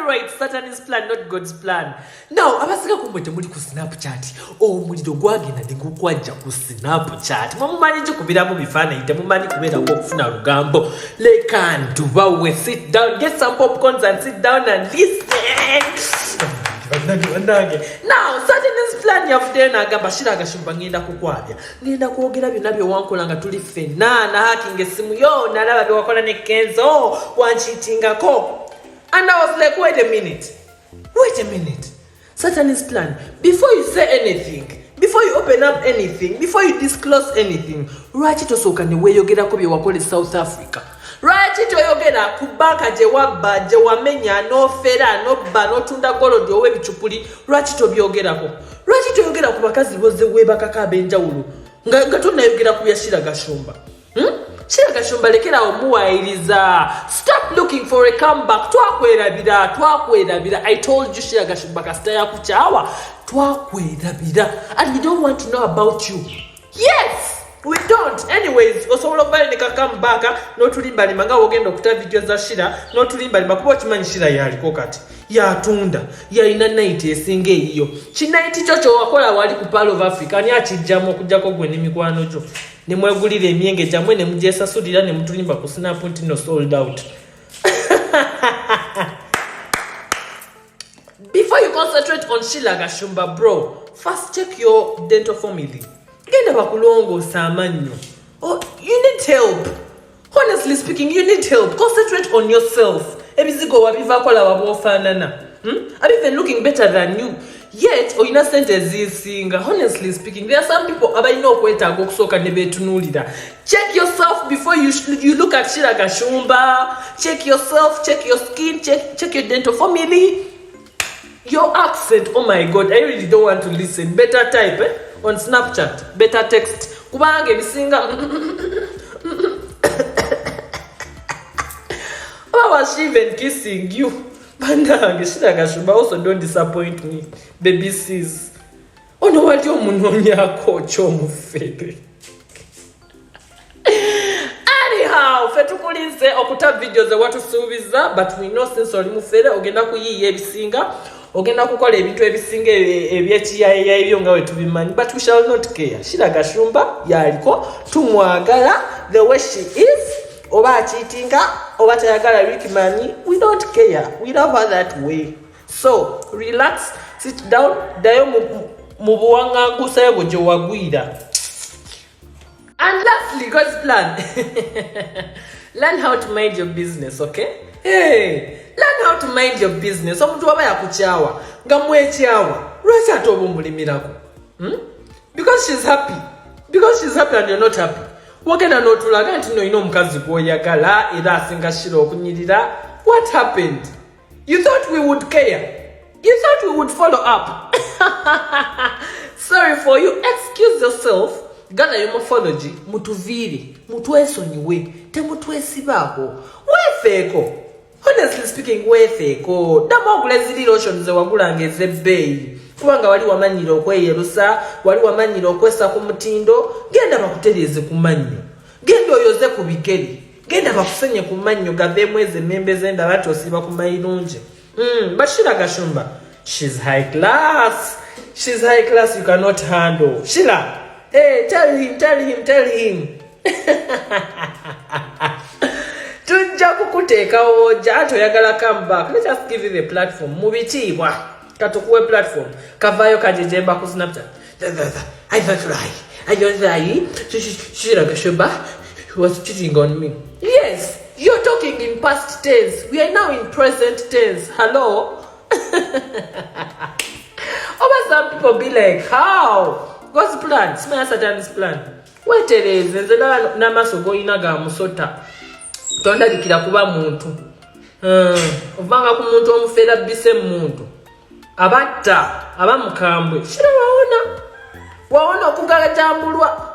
copyright Satan's plan, not God's plan. Now, abasika kumwete muli ku Snapchat. Omuliro gwagenda ndigukwajja ku Snapchat. Mumanyi nje kubiramu bifana ite mumanyi kubera okufuna lugambo. Leka ndubawe, sit down, get some popcorns and sit down and listen. Now, Satan's plan yafudena agamba Sheilah Gashumba ngenda kukwabya. Ngenda kwogera byonna bye wankola nga tuli ffenna na hacking esimu yo nalaba bye wakola ne Kenzo wanchitingako. And I was like, wait a minute. Satan's plan. Before you say anything, before you open up anything, before you disclose anything, lwaki tosooka ne weeyogerako bye wakola South Africa. Lwaki toyogera ku banka gye wabba gye wamenya n'ofera n'obba n'otunda golodi ow'ebicupuli. Lwaki tobyogerako? Lwaki toyogera ku bakazi boze weebakako ab'enjawulo nga tonnayogera ku bya Sheilah Gashumba? Sheilah Gashumba lekera omuwayiriza. Stop looking for a comeback. Twakwerabira. I told you Sheilah Gashumba kasita yakukyawa. Twakwerabira. And we don't want to know about you. Yes! We don't. Anyways, osobola bali ne kakambaka no tulimba limanga ogenda okuta video za Sheilah no tulimba limakuba kimanyi Sheilah yaliko kati yatunda yalina night esinga eyo kinaiti kyo wakola wali ku Pearl of Africa ani akijjamu okujjako gwe n'emikwano gyo ne mwegulira emyenge gyamwe ne mujesasulira ne mutulimba ku Snap nti no sold out. Before you concentrate on Sheilah Gashumba, bro, first check your dental family. Genda bakulongosa amanyo. Oh, you need help. Honestly speaking, you need help. Concentrate on yourself. Ebizigo wabivakola wabofanana. I'm even looking better than you. Yet, or innocent as this singer. Honestly speaking, there are some people abayina okwetaaga okusoka ne betunuulira. Check yourself before you look at Sheilah Gashumba. Check yourself, check your skin, check your dental family. Your accent, oh my God, I really don't want to listen. Better type, on Snapchat, better text. Kubanga ebisinga. Why was she even kissing you? Bandange, Sheilah Gashumba, also don't disappoint me. Baby sis. Oh no, what you munonya kocho mufebe. Anyhow, fetukulize okuta videos za watu subiza, but we know since oli mufere ogenda kuyiye ebisinga. Ogenda kukola ebintu ebisinga ebyekiyaya ebyo nga wetubimanyi, but we shall not care. Sheilah Gashumba yaliko tumwagala the way she is. Oba achitinga oba tayagala Rickman, we don't care. We love her that way. So relax, sit down, dayo mu buwangagusa yego gye wagwira. And lastly, God's plan. Learn how to mind your business, okay? Hey, learn how to mind your business. Omuntu waba yakukyawa nga mwekyawa lwaki ate oba omulimirako? Because she's happy and you're not happy. Wagenda n'otulaga nti no ino omukazi gw'oyagala era asinga Sheilah okunyirira. What happened? You thought we would care? You thought we would follow up? Sorry for you. Excuse yourself. Gala yomofology mutuviri mutwesonyiwe temutwesibaako wefeeko. Honestly speaking, wefeeko dama oguleziri lotion ze wagulanga ezebbeeyi kubanga wali wamanyira okweyerusa, wali wamanyira okwesa ku mutindo. Genda bakutereeze ku mannyo, genda oyoze ku bigere, genda bakusenye ku mannyo gaveemu ezo emmembe z'endaba tosiba ku mayirungi. But Sheilah Gashumba, she's high class, you cannot handle. Sheilah, hey, tell him. Tujja kukuteekawo jato yagala come back. Let us give you the platform. Mubitiibwa katukuwe platform. Kavayo kajejemba ku Snapchat. I don't lie. Sheilah Gashumba was cheating on me. Yes, you're talking in past tense. We are now in present tense. Hello? Some people be like, how? God's plan, smell Satan's plan. Wait it is, nze namaso goyina ga musota. Tondabikira kuba muntu. Ovanga ku muntu omufera bise muntu. Abatta, abamukambwe. Sheilah waona okugalajambulwa.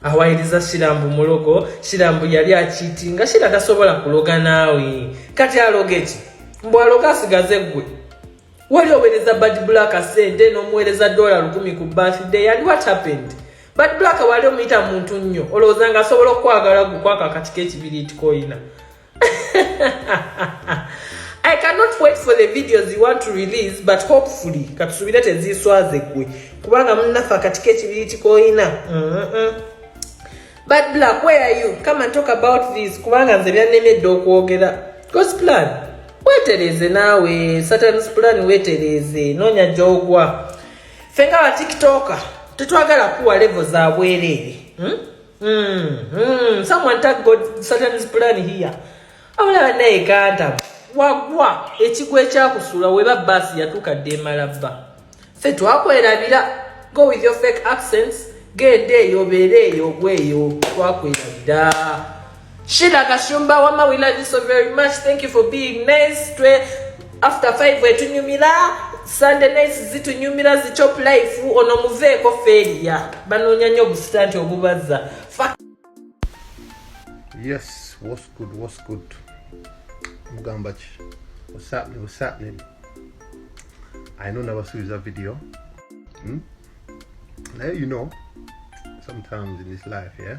Awayiriza Sheilah mbu mulogo, Sheilah mbu yali achitinga, Sheilah tasobola kuloga naawe. Kati aloge ki? Mbu aloga asigaze gwe. Wali owereza Bad Black sente n'omuwereza $10 ku birthday. Yali what happened? Bad Black wali omuyita muntu nnyo. Olowooza nga asobola okwagala gukwaka akatiko ekibiri tikoyina. I cannot wait for the videos you want to release, but hopefully katusubire teziswaze gwe kubanga munnafa katike kibiri kikoina. But Black, where are you? Come and talk about this kubanga nze byannemedde okwogera. God's plan wetereze naawe, Satan's plan wetereze, nonya jogwa. Fenga wa TikToker tetwagala kuwa level za bwerere. Someone tag God Satan's plan here. Awula naye kanta wagwa ekigwe ekyakusula weba basi yatukadde emalabba. Ffe twakwerabira. Go with your fake accents. Gende eyo beere eyo gweyo twakwerabira. Sheilah Gashumba, Wama, we love you so very much. Thank you for being nice. After 5 wetunyumira Sunday nights zitunyumira zichop life ono muveeko feria banonya nnyo obusitanti obubaza. Yes, what's good? Mugambachi. What's happening? I know never saw that video. Now you know, sometimes in this life, yeah,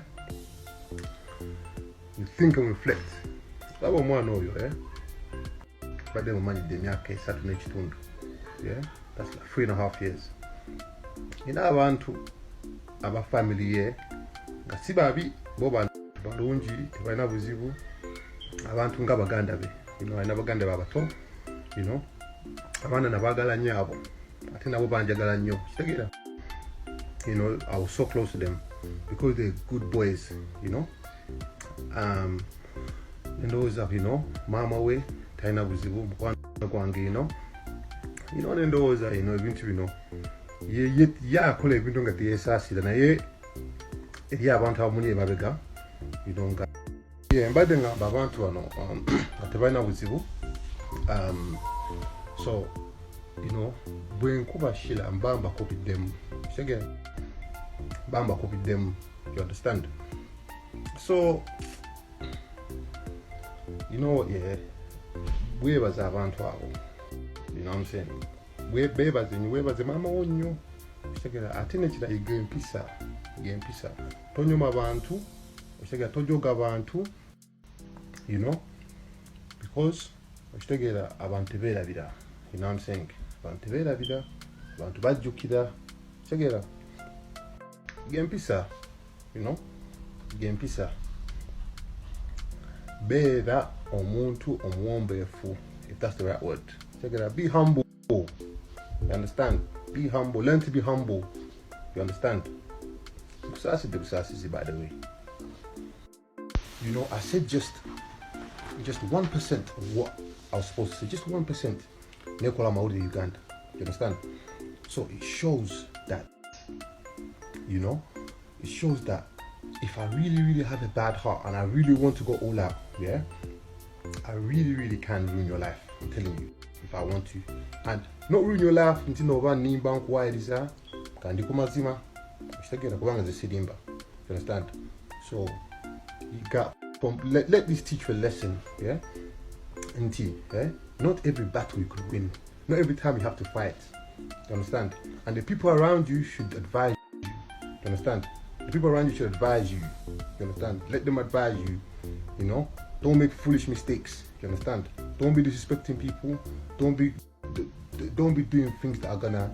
you think and reflect. That one more know you, yeah. But then money they make Saturday chitundu. Yeah, that's like 3.5 years. You know, I want to have a family here. Ngasibabi boba balungi tebana buzibu. Abantu nga baganda be. You know, I never ganda babato. You know, abana nabagala nyabo. Ate nabo banjagala nnyo. Kitegera. You know, I was so close to them because they're good boys. You know, and those are, you know, mama way taina buzibu mukwana kwange, you know. You know, and those are, you know, eventually, you know, yeah, call it window at the SRC, and I want how many babega, you don't get. Yeah, and by then, I want to know, at the Vina with you. So, you know, when Kuba Sheilah and Bamba copied them, again, Bamba copied them, you understand? So, you know, yeah, we was avant to you know what I'm saying? We bebas in webas mama onyo. Shegera atenekira igame pisa. Tonyo mabantu. Shegera tojoga abantu. You know? Because shegera abantu bera bira. You know what I'm saying? Abantu bera bira. Abantu bajukira. Shegera game pisa. You know? Game pisa. Bera omuntu omwombefu, if that's the right word. Check it out. Be humble. You understand? Be humble. Learn to be humble. You understand? By the way. You know, I said just 1% of what I was supposed to say. Just 1%. Nekola Maudi Uganda. You understand? So it shows that, you know, it shows that if I really have a bad heart and I really want to go all out, yeah, I really can ruin your life. I'm telling you. If I want to, and not ruin your life until no nimba why this are kandi kumazima ushtegera kubanga zisidimba. You understand? So you got let this teach you a lesson, yeah. Until not every battle you could win, not every time you have to fight. You understand? And the people around you should advise you. You understand? The people around you should advise you. You understand? Let them advise you. You know, don't make foolish mistakes. You understand? Don't be disrespecting people. Don't be doing things that are gonna,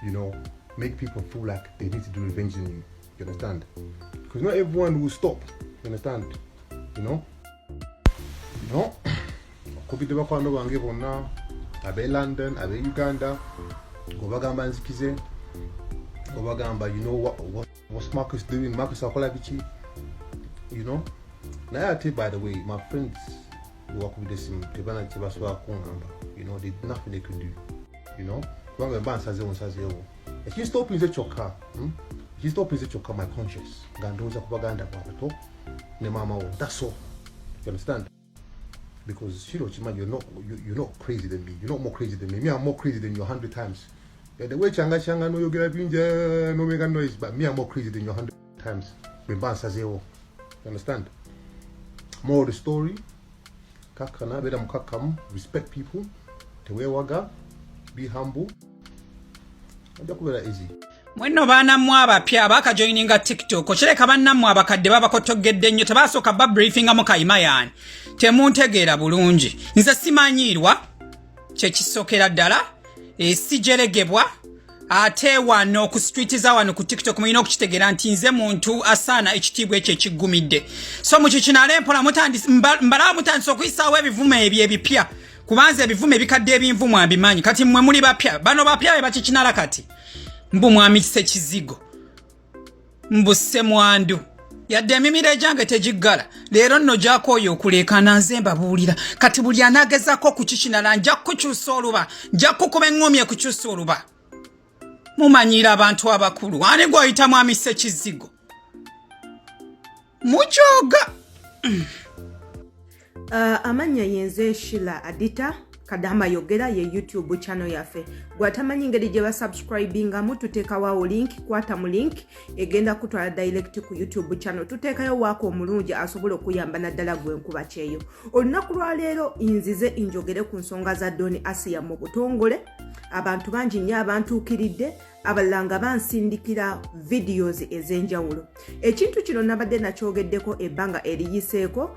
you know, make people feel like they need to do revenge on you. You understand? Because not everyone will stop. You understand? You know? Could be the background of Angebo now. Abe London, Abe Uganda. Gobagamba Nzikize. Gobagamba, you know what's Marcus doing? Marcus Akolabichi. You know? Now I tell you, by the way, my friends who work with this in Tebana Tebaswa Kongamba, you know, there's nothing they could do. You know? If you stop in your car, if you stop in your car, my conscience. Gandoza propaganda that's all. You understand? Because Shiro, you're not crazy than me. You're not more crazy than me. Me, I'm more crazy than you 100 times. Yeah, the way Changa no you get up no make a noise, but me, I'm more crazy than you 100 times. You understand? More of the story. Kakana, bedam kakam, respect people. Tewe waga, be humble. Easy. Mwenno baana mwaba pya baka joininga TikTok okireka bannammwe abakadde babakotogedde nnyo tebasooka ba briefinga mu kayima yani temuntegeera bulungi nze simanyirwa kyekisokera ddala sijeregebwa ate wano ku street za wano ku TikTok muyina okukitegera nti nze muntu asaana ekitiibwa ekyo ekigumidde so mukikinale mpola mbala mutandise okuyisaawo ebivumo ebyo ebipya kubanza ebivumo ebikadde ebinvumu abimanyi kati mmwe muli bapya bano bapya be bakikinala kati mbu mwamikisa ekizigo mbusse mwandu yadde emimiro gyange tegiggala leero nno gyakooyo okuleekana nze mbabuulira kati buli anaagezako kukikinala nja kukyusa oluba nja kukuba eŋŋomi ekukyusa oluba mumanyira abantu abakulu ani gw'oyita mwamisa ekizigo mujooga amanya yenze Sheilah Adita Kadaama yogera ye YouTube channel yaffe gwatamanyi ngeri gye basubscribingamu tuteekawo link kwata mu link egenda kutwala direct ku YouTube channel tuteekayo waako omulungi asobola okuyamba naddala gwe nkuba kyeyo olunaku lwa leero inzize injogere ku nsonga za Don Asia mu butongole abantu bangi nnyo abantuukiridde abalala nga bansindikira videos ez'enjawulo ekintu kino nabadde nakyogeddeko ebbanga eriyiseeko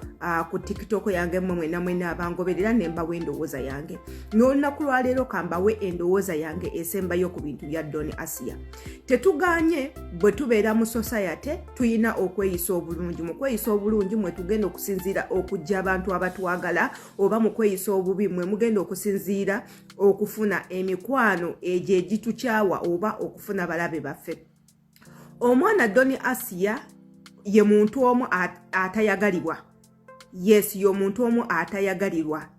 ku TikTok yange mwena abangoberera ne mbawa endowooza yange n'olunaku lwa leero kambawe endowooza yange esembayo ku bintu bya Don Asia tetuganye bwe tubeera mu society tuyina okweyisa obulungi mu kweyisa obulungi mwe tugenda okusinziira okujja abantu abatwagala oba mu kweyisa obubi mwe mugenda okusinziira okufuna emikwano egyo egitukyawa oba okufuna balabe baffe omwana Don Asia ye muntu omu atayagalibwa yes yo muntu omu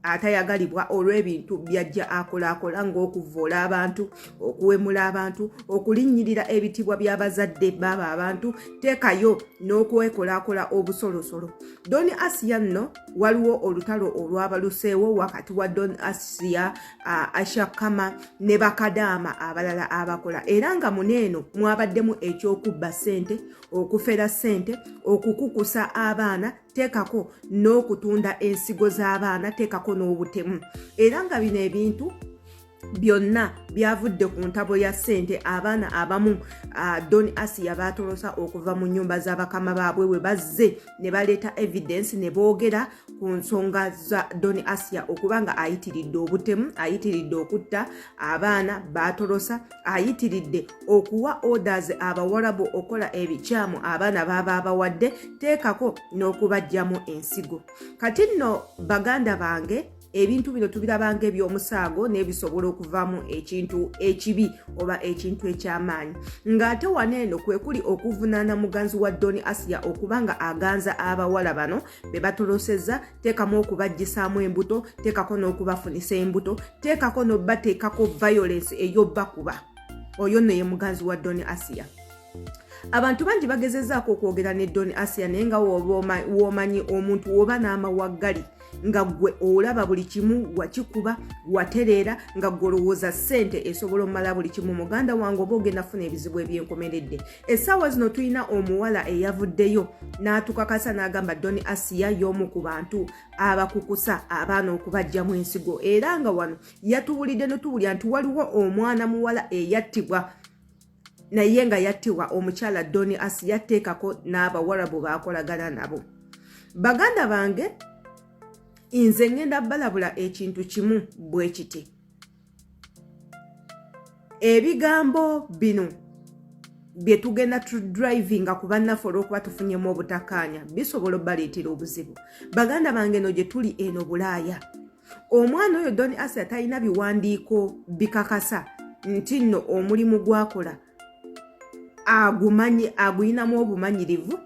atayagalibwa olw'ebintu byajja akola ng'okuvoola abantu okuwemula abantu okulinnyirira ebitibwa by'abazadde baba abantu teekayo n'okwekolakola obusolosolo Don Asia nno waliwo olutalo olwabaluseewo wakati wa Don Asia Ashakama ne bakadaama abalala abakola era nga muneeno mwabaddemu ekyokubba ssente okufera ssente okukukusa abaana teekako n'okutunda ensigo z'abaana teekako n'obutemu era nga bino ebintu byonna byavudde ku ntabo ya ssente abaana abamu Don Asia batolosa okuva mu nnyumba z'abakama baabwe we bazze ne baleeta evidence ne boogera ku nsonga za Don Asia okuba nga ayitiridde obutemu ayitiridde okutta abaana batolosa ayitiridde okuwa orders abawarabu okola ebikyamu abaana baba abawadde teekako n'okubaggyamu ensigo kati nno baganda bange ebintu bino tubirabanga eby'omusaago n'ebisobola okuvaamu ekintu ekibi oba ekintu eky'amaanyi ng'ate waneeno kwe kuli okuvunaana muganzi wa Don Asia okuba nga aganza abawala bano be batolosezza teekamu okubaggisaamu embuto teekako n'okubafunisa embuto teekako n'obbateekako violence ey'obbakuba oyo nno ye muganzi wa Don Asia abantu bangi bagezezzaako okwogera ne Don Asia naye nga w'omanyi omuntu w'oba n'amawaggali nga gwe olaba buli kimu wakikuba watereera nga golowooza ssente esobola omala buli kimu muganda wange oba ogenda funa ebizibu ebyenkomeredde essaawa zino tulina omuwala eyavuddeyo n'atukakasa n'agamba Don Asia y'omu ku bantu abakukusa abaana okubaggyamu ensigo era nga wano yatuwulidde n'otuwulira nti waliwo omwana muwala eyattibwa naye nga yattibwa omukyala Don Asia teekako n'abawarabu bakolagana nabo baganda bange inze ngenda balabula ekintu kimu bwe kiti ebigambo bino bye tugenda drivinga ku bannaffe olw'okuba tufunyemu obutakkaanya bisobola obbaleetera obuzibu baganda bange no gye tuli eno Bulaaya omwana oyo Don Asia talina biwandiiko bikakasa nti nno omulimu gwakola aguyinamu obumanyirivu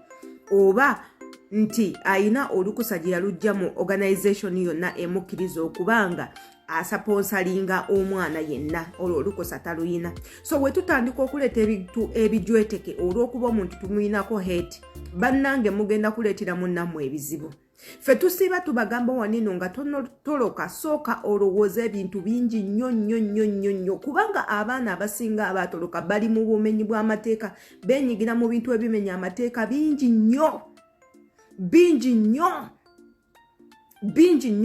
oba nti ayina olukusa gye yalujja mu organization yonna emukkiriza okubanga asaponsalinga omwana yenna olwo olukusa taluyina so bwe tutandika okuleeta ebintu ebijweteke olw'okuba omuntu tumuyinako hate bannange mugenda kuleetera munnammwe ebizibu ffe tusiiba tubagamba wanino nga toloka sooka olowooza ebintu bingi nnyo kubanga abaana abasinga abatoloka bali mu bumenyi bw'amateeka beenyigira mu bintu ebimenya amateeka bingi nnyo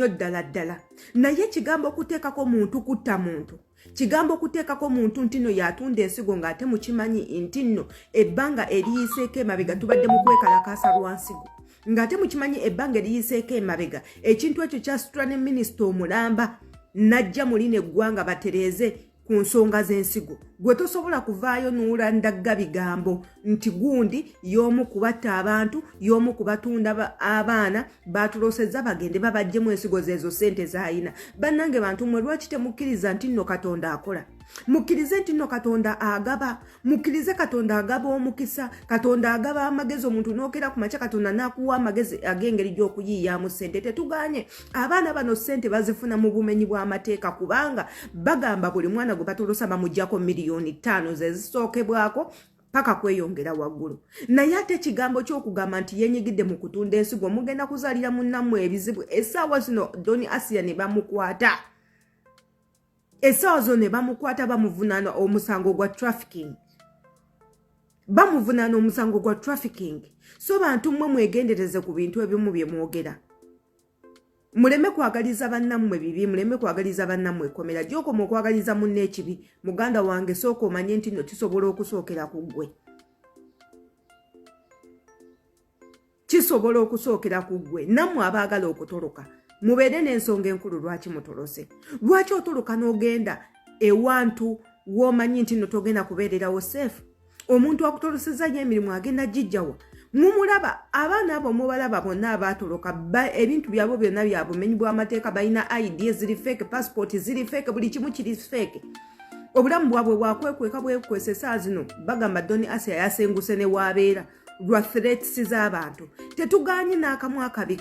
ddala naye ekigambo okuteekako muntu kutta muntu kigambo okuteekako muntu nti nno yatunda ensigo ng'ate mukimanyi nti nno ebbanga eriyiseeko emabega tubadde mu kwekalakaasa lwa nsigo ng'ate mukimanyi ebbanga eriyiseeko emabega ekintu ekyo kyasitula ne minisita omulamba najja muline eggwanga batereze ku nsonga z'ensigo gwe tosobola kuvaayo n'olandagga bigambo nti gundi y'omu kubatta abantu y'omu kubatunda abaana batulosezza bagende babajjemu ensigo zezo sente z'ayina bannange bantu mwe lwaki temukkiriza nti nno Katonda akola mukkirize nti nno Katonda agaba mukkirize Katonda agaba omukisa Katonda agaba amagezi omuntu n'okera ku makya Katonda n'akuwa amagezi ag'engeri gy'okuyiiyaamu ssente tetuganye abaana bano ssente bazifuna mu bumenyi bw'amateeka kubanga bagamba buli mwana gwe batolosa bamuggyako miliyoni 5 ze zisookebwako paka kweyongera waggulu naye ate ekigambo ky'okugamba nti yenyigidde mu kutunda ensigo mugenda kuzaalira munnammwe ebizibu essaawa zino Doni Asia ne bamukwata essaawa zo ne bamukwata bamuvunaana omusango gwa trafficking so bantu mmwe mwegendereze ku bintu ebimu bye mwogera muleme kwagaliza bannammwe bibi muleme kwagaliza bannammwe komera gy'okoma okwagaliza munne ekibi muganda wange sooka omanye nti nno kisobola okusookera ku ggwe kisobola okusookera ku ggwe nammwe abaagala okutoloka mubeere n'ensonga enkulu lwaki mutolose lwaki otoloka n'ogenda ewantu w'omanyi nti nno togenda kubeererawo seefu omuntu akutolosezzayo emirimu agenda gijjawa mumulaba abaana abo mubalaba bonna abaatoloka ebintu byabo byonna bya bumenyi bw'amateeka balina ID ziri fake passport ziri fake buli kimu kiri fake obulamu bwabwe bwakwekweka bwekwese saa zino bagamba Doni Asia yasenguse ne waabeera lwa threats z'abantu tetuganye n'akamu akabi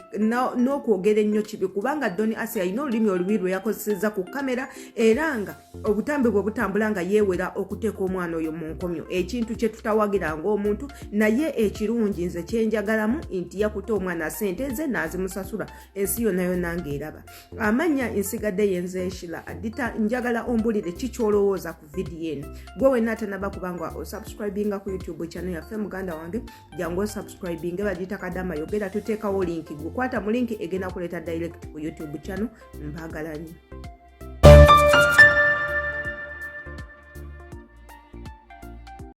n'okwogera ennyo kibi kubanga Doni Asia alina olulimi olubi lwe yakozesezza ku kamera era nga obutambi bwe butambula nga yeewera okuteeka omwana oyo mu nkomyo ekintu kye tutawagira ng'omuntu naye ekirungi nze kyenjagalamu nti yakuta omwana ssente ze n'azimusasula ensi yonna yonna ng'eraba amannya nsigadde yenze Sheilah Adita njagala ombulire kikyolowooza ku vidiyo eno gwe wenna atanaba kubanga osubscribinga ku YouTube channel yaffe muganda wange jangu subscribing bagita Kadaama yogera tuteekawo link gukwata mu link egenda kuleeta direct ku YouTube channel mpagala nnyo